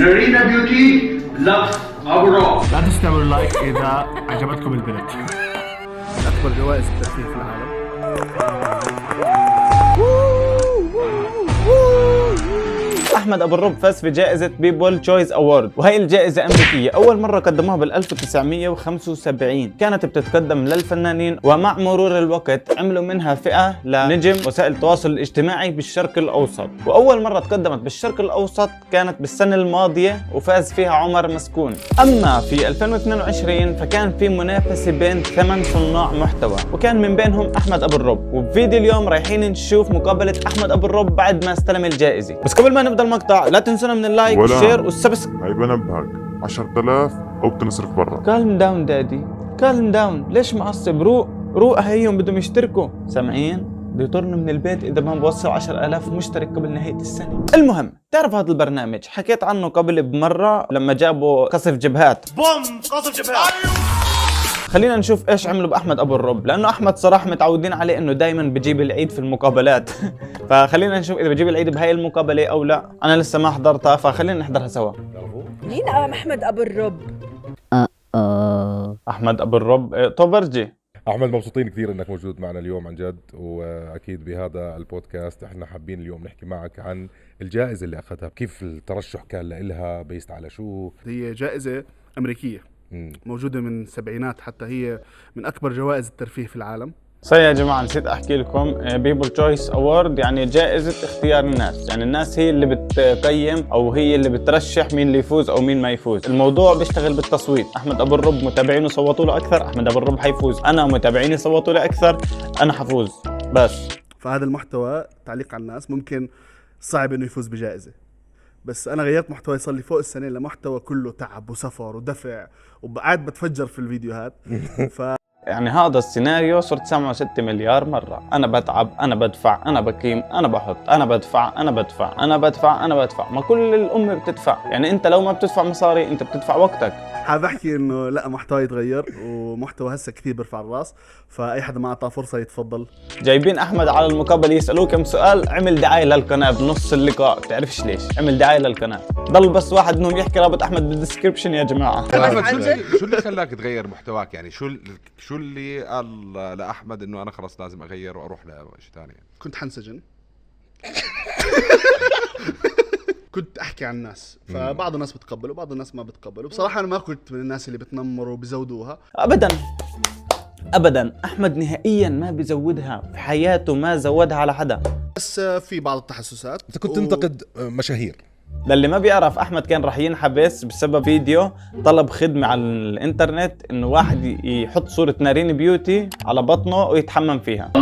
نارينا بيوتي لفظ أبرار. لا تنسوا اللايك إذا عجبتكم البنت. أكبر جوائز الترفيه في العالم. أحمد أبو الرب فاز في جائزة بيبول تشويس أوورد، وهي الجائزة أمريكية أول مرة قدموها بال 1975. كانت بتتقدم للفنانين، ومع مرور الوقت عملوا منها فئة لنجم وسائل التواصل الاجتماعي بالشرق الأوسط. وأول مرة تقدمت بالشرق الأوسط كانت بالسنة الماضية وفاز فيها عمر مسكون. أما في 2022 فكان في منافسة بين 8 صناع محتوى، وكان من بينهم أحمد أبو الرب. وبفيديو اليوم رايحين نشوف مقابلة أحمد أبو الرب بعد ما استلم الجائزة. بس قبل ما نبدأ المقطع لا تنسونا من اللايك والشير والسبسكرايب. هاي بنبهك 10,000 او بتنصرف برا. كالم داون دادي، كالم داون. ليش معصب؟ روق هيهم بدهم يشتركوا. سامعين؟ بده يطرنوا من البيت اذا ما بوصل 10,000 مشترك قبل نهاية السنة. المهم، تعرف هذا البرنامج حكيت عنه قبل بمرة لما جابوا قصف جبهات. بوم قصف جبهات. خلينا نشوف ايش عملوا باحمد ابو الرب، لانه احمد صراحه متعودين عليه انه دائما بجيب العيد في المقابلات. فخلينا نشوف اذا بجيب العيد بهاي المقابله او لا. انا لسه ما حضرتها، فخلينا نحضرها سوا. مين احمد ابو الرب؟ احمد ابو الرب طوبرجي. احمد مبسوطين كثير انك موجود معنا اليوم عن جد، واكيد بهذا البودكاست احنا حابين اليوم نحكي معك عن الجائزه اللي اخذها، كيف الترشح كان لها، بيست على شو. هي جائزة أمريكية موجودة من السبعينات، حتى هي من أكبر جوائز الترفيه في العالم. يا جماعة نسيت أحكي لكم، بيبل تشويس أوورد يعني جائزة اختيار الناس. يعني الناس هي اللي بتقيم أو هي اللي بترشح مين اللي يفوز أو مين ما يفوز. الموضوع بيشتغل بالتصويت. أحمد أبو الرب متابعينه صوتوا له أكثر، أحمد أبو الرب حيفوز. أنا متابعيني صوتوا له أكثر، أنا حفوز. بس فهذا المحتوى تعليق على الناس ممكن صعب إنه يفوز بجائزة، بس أنا غيرت محتوى صار لي فوق السنة لمحتوى كله تعب وسفر ودفع، وقاعد بتفجر في الفيديوهات. يعني هذا السيناريو صرت سامعه 6 مليار مرة. أنا بتعب، أنا بدفع، أنا بقيم، أنا بحط، أنا بدفع، أنا بدفع، أنا بدفع، أنا بدفع. ما كل الأمة بتدفع. يعني أنت لو ما بتدفع مصاري أنت بتدفع وقتك. حابب أحكي إنه لا، محتوى يتغير، ومحتوى هسه كثير بيرفع الراس، فأي حدا ما أعطاه فرصة يتفضل. جايبين أحمد على المقابلة يسألوه كم سؤال، عمل دعاية للقناة بنص اللقاء. بتعرفش ليش عمل دعاية للقناة؟ ضل بس واحد منهم يحكي رابط أحمد بالديسكربشن يا جماعة. أحمد شو اللي خلاك تغير محتواك؟ يعني شو اللي قال لأحمد إنه أنا خلاص لازم أغير وأروح لشيء ثاني؟ كنت حنسجن. كنت احكي عن الناس، فبعض الناس بتقبل وبعض الناس ما بتقبل. وبصراحه انا ما كنت من الناس اللي بتنمر وبزودوها ابدا ابدا. احمد نهائيا ما بزودها في حياته، ما زودها على حدا. بس في بعض التحسسات. انت كنت تنتقد مشاهير. للي ما بيعرف، احمد كان راح ينحبس بسبب فيديو طلب خدمه على الانترنت، انه واحد يحط صوره نارين بيوتي على بطنه ويتحمم فيها.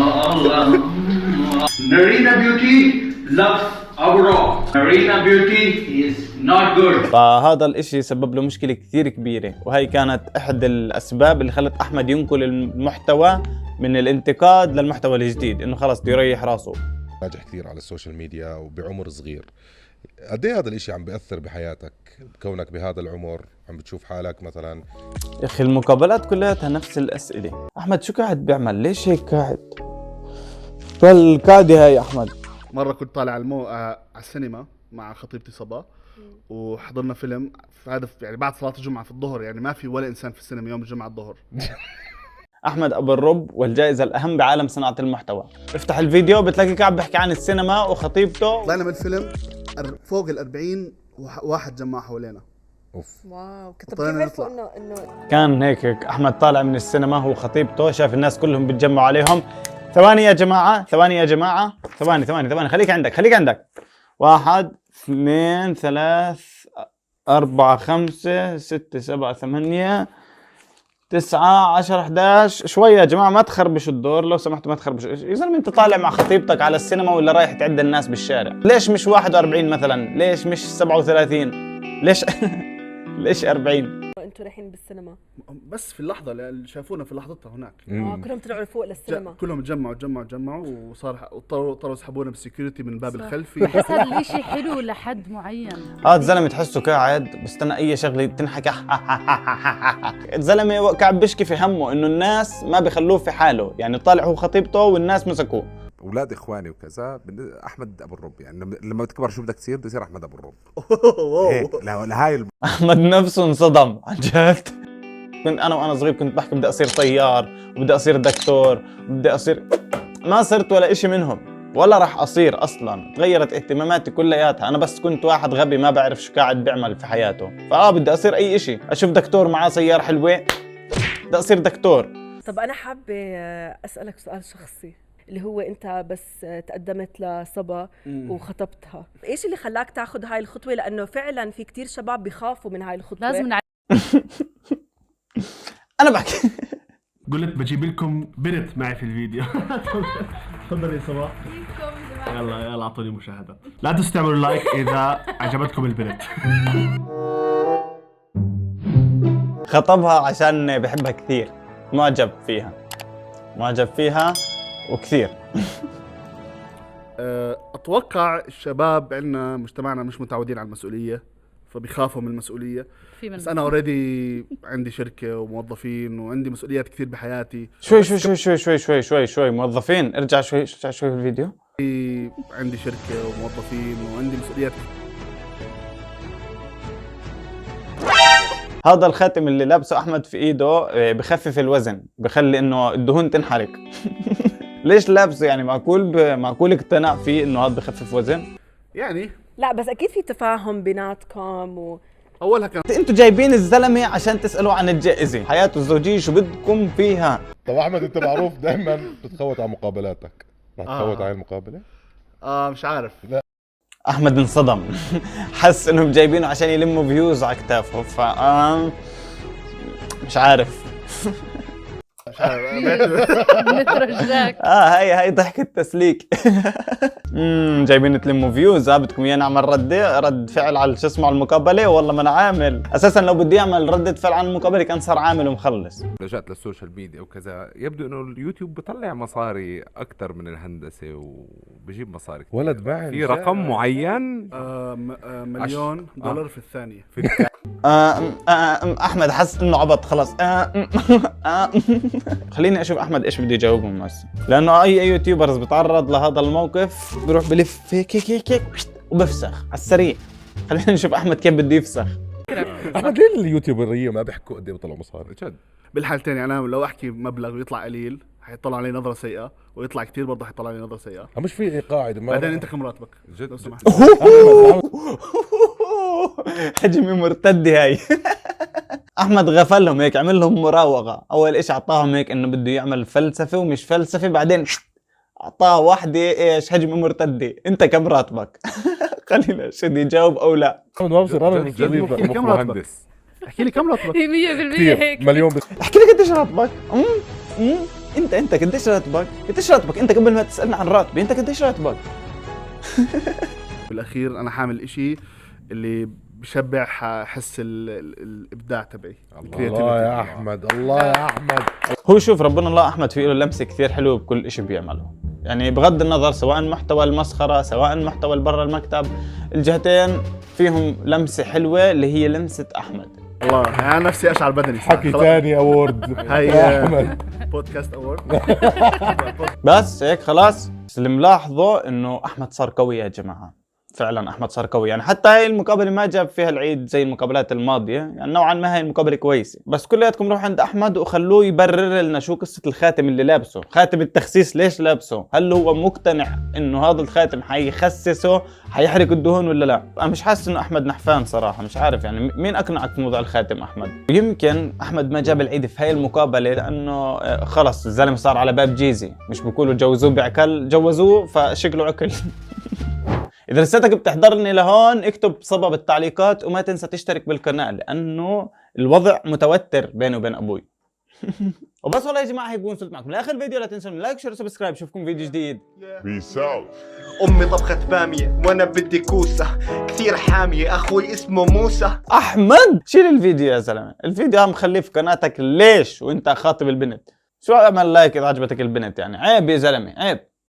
نارينا بيوتي لفظ أبرار. نارينا بيوتي is not good. فهذا الاشي سبب له مشكله كثير كبيره، وهي كانت احد الاسباب اللي خلت احمد ينقل المحتوى من الانتقاد للمحتوى الجديد، انه خلص بده يريح راسه. ناجح كثير على السوشيال ميديا وبعمر صغير. قد ايه هذا الاشي عم بيأثر بحياتك كونك بهذا العمر عم بتشوف حالك مثلا؟ يا اخي المقابلات كلها نفس الاسئله. احمد شو قاعد بيعمل؟ ليش هيك قاعد؟ فالقاعده هاي احمد. مره كنت طالع على السينما مع خطيبتي صبا، وحضرنا فيلم هذا يعني بعد صلاه الجمعه في الظهر، يعني ما في ولا انسان في السينما يوم الجمعه الظهر. احمد ابو الرب والجائزه الاهم بعالم صناعه المحتوى. افتح الفيديو بتلاقي قاعد بيحكي عن السينما وخطيبته. طلعنا من الفيلم فوق ال40 واحد جمع حوالينا. اوف واو. كيف عرفوا انه كان هيك احمد طالع من السينما هو وخطيبته، شاف الناس كلهم بتجمعوا عليهم. ثواني يا جماعه، ثواني، خليك عندك. 1 2 3 4 5 6 7 8 9 10 11. شوية يا جماعة، ما تخربشوا الدور لو سمحتوا، ما تخربشوا. يا زلمة انت طالع مع خطيبتك على السينما ولا رايح تعد الناس بالشارع؟ ليش مش 41 مثلا؟ ليش مش 37؟ ليش ليش 40؟ انتوا رايحين بالسينما بس في اللحظه اللي شافونا في لحظتها هناك. كلهم طلعوا لفوق للسينما. كلهم تجمعوا وصار اضطروا يسحبونا بالسكيورتي من الباب الخلفي. بحس هذا الشيء حلو لحد معين. الزلمه تحسه قاعد بستنى اي شغله تنحكى. الزلمه قاعد بيشكي في همه انه الناس ما بيخلوه في حاله، يعني طالع هو خطيبته والناس مسكوه. اولاد اخواني وكذا احمد ابو الرب، يعني لما تكبر شو بدك تصير؟ بدي اصير احمد ابو الرب هيك لهاي احمد نفسه انصدم عن جد. كنت انا وانا صغير كنت بحكي بدي اصير طيار وبدي اصير دكتور وبدي اصير، ما صرت ولا اشي منهم ولا راح اصير اصلا. تغيرت اهتماماتي كلياتها، انا بس كنت واحد غبي ما بعرف شو قاعد بيعمل في حياته، بدي اصير اي اشي. اشوف دكتور معاه سيارة حلوة بدي اصير دكتور. طب انا حابه اسالك سؤال شخصي، اللي هو انت بس تقدمت لصبا وخطبتها، ايش اللي خلاك تاخذ هاي الخطوه؟ لانه فعلا في كتير شباب بيخافوا من هاي الخطوه. لازم انا بحكي قلت بجيب لكم بنت معي في الفيديو. تفضل يا صباح. يلا اعطوني مشاهدة. لا تنسوا تعملوا لايك اذا عجبتكم البنت. خطبها عشان بحبها كثير، معجب فيها وكثير. اتوقع الشباب عندنا مجتمعنا مش متعودين على المسؤوليه، فبيخافوا من المسؤوليه. بس انا اوريدي عندي شركه وموظفين وعندي مسؤوليات كثير بحياتي. شوي موظفين. ارجع شوي في الفيديو. عندي شركه وموظفين وعندي مسؤوليات. هذا الخاتم اللي لابسه احمد في ايده بخفف الوزن، بخلي انه الدهون تنحرق. ليش لابسه يعني؟ معقول اقتنع فيه انه هذا بخفف وزن؟ يعني لا بس اكيد في تفاهم بيناتكم اولها كان انتوا جايبين الزلمه عشان تسالوا عن الجائزه، حياته الزوجيه شو بدكم فيها؟ طب احمد انت معروف دائما بتخوت على مقابلاتك، رح تخوت على المقابله؟ مش عارف. لا احمد انصدم. حس انهم جايبينه عشان يلموا فيوز على كتافه، مش عارف. نترجاك. هاي ضحكة تسليك. جايبين تلموا فيوز. بدكم اياه نعمل رد فعل على شو اسمه على المقابله؟ والله ما انا عامل اساسا. لو بدي اعمل ردة فعل على المقابله كان صار عامل ومخلص. رجعت للسوشيال ميديا وكذا، يبدو انه اليوتيوب بيطلع مصاري اكثر من الهندسه وبجيب مصاري كتير. ولد معي في رقم معين مليون دولار في الثانيه. احمد حس انه عبط خلص. خليني اشوف احمد ايش بده يجاوبهم هسه، لانه اي يوتيوبرز بيتعرض لهذا الموقف بيروح بلف هيك وبفسخ على السريع. خلينا نشوف احمد كيف بده يفسخ. احمد ليه اليوتيوبريه ما بيحكوا قد ايه بيطلعوا مصاري؟ جد بالحالتين يعني انا لو احكي مبلغ ويطلع قليل حيطلع علي نظره سيئه، ويطلع كثير برضه حيطلع علي نظره سيئه. مش في قاعده بعدين انت كم راتبك؟ جد لو سمحت. هجمه مرتده هاي. احمد غفلهم هيك، عمل لهم مراوغه. اول اشي اعطاهم هيك انه بده يعمل فلسفه ومش فلسفه، بعدين اعطاه واحده ايش هجمه مرتده. انت كم راتبك؟ خلينا شد يجاوب او لا. ما بصير انا كم راتبك؟ احكي لي كم راتبك؟ 100% هيك. مليون بس. احكي لي قديش راتبك؟ انت قديش راتبك؟ انت قبل ما تسالني عن راتبي انت قديش راتبك؟ بالاخير انا حامل اشي اللي بشبع حس الابداع تبعي. الله يا احمد، الله يا احمد. هو شوف ربنا الله احمد في له لمسه كثير حلوه بكل اشي بيعمله، يعني بغض النظر سواء محتوى المسخره سواء محتوى برا المكتب، الجهتين فيهم لمسه حلوه اللي هي لمسه احمد. الله يعني انا نفسي اشعر بدني. حكي ثاني اوورد. هاي بودكاست اوورد. بس هيك خلاص. بس اللي ملاحظه انه احمد صار قوي يا جماعه، فعلا احمد صار قوي. يعني حتى هاي المقابله ما جاب فيها العيد زي المقابلات الماضيه، يعني نوعا ما هاي المقابله كويسه. بس كلياتكم روحوا عند احمد وخلوه يبرر لنا شو قصه الخاتم اللي لابسه، خاتم التخسيس ليش لابسه؟ هل هو مقتنع انه هذا الخاتم حيخسسه حيحرق الدهون ولا لا؟ انا مش حاسس انه احمد نحفان صراحه، مش عارف يعني مين اقنعك في موضوع الخاتم احمد؟ يمكن احمد ما جاب العيد في هاي المقابله لانه خلص الزلمه صار على باب جيزي، مش بيقولوا جوزوه بعكل، جوزوه فشكله عكل. إذا لساتك بتحضرني لهون اكتب صبا بالتعليقات وما تنسى تشترك بالقناة لأنه الوضع متوتر بيني وبين أبوي. وبس والله يا جماعة هيك بكون وصلت معكم لآخر الفيديو. لا تنسوا لايك شير وسبسكرايب. اشوفكم فيديو جديد. بيس اوت. امي طبخت باميه وانا بدي كوسه كثير حاميه، اخوي اسمه موسى. احمد شيل الفيديو يا زلمه، الفيديو عم خليه في قناتك ليش وانت خاطب البنت؟ شو اعمل لايك اذا عجبتك البنت؟ يعني عيب يا زلمه عيب.